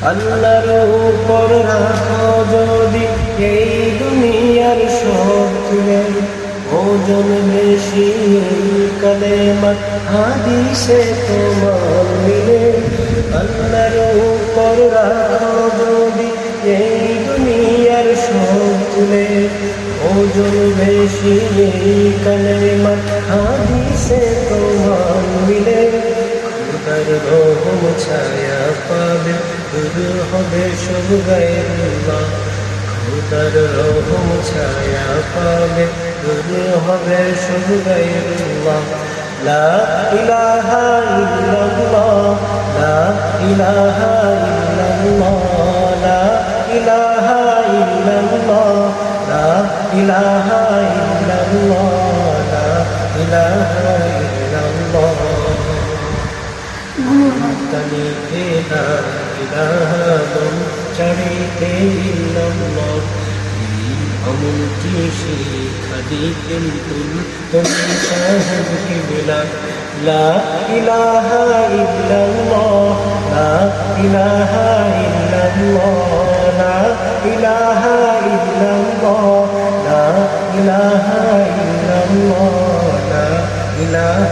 আল্লাহর উপর রাখো যদি এই দুনিয়ার সব তুলে, ওজন বেশি কালেমা হাদিসে তোমার মিলে। আল্লাহর উপর রাখো যদি এই দুনিয়ার সব তুলে, ওজন বেশি কালেমা হাদিসে তোমার মিলে। খোদার রহম ছায়া পাবে, দূর হবে সব গায়রুল্লাহ। খোদার রহম ছায়া পাবে, দূর হবে সব গায়রুল্লাহ। লা ইলাহা ইল্লাল্লাহ, লা ইলাহা ইল্লাল্লাহ, লা ইলাহা ইল্লাল্লাহ, লা ইলাহা ইল্লাল্লাহ, লা ইলাহা ইল্লাল্লাহ। তানিতে লা ইলাহা মন চারিতে ইল্লাল্লাহ। অমনটি শিক্ষা দিতেন তুমি সাহেবকে মিলা। লা ইলাহা ইল্লাল্লাহ, লা ইলাহা ইল্লাল্লাহ, লা ইলাহা ইল্লাল্লাহ, লা ইলাহা ইল্লাল্লাহ, লা ইলাহা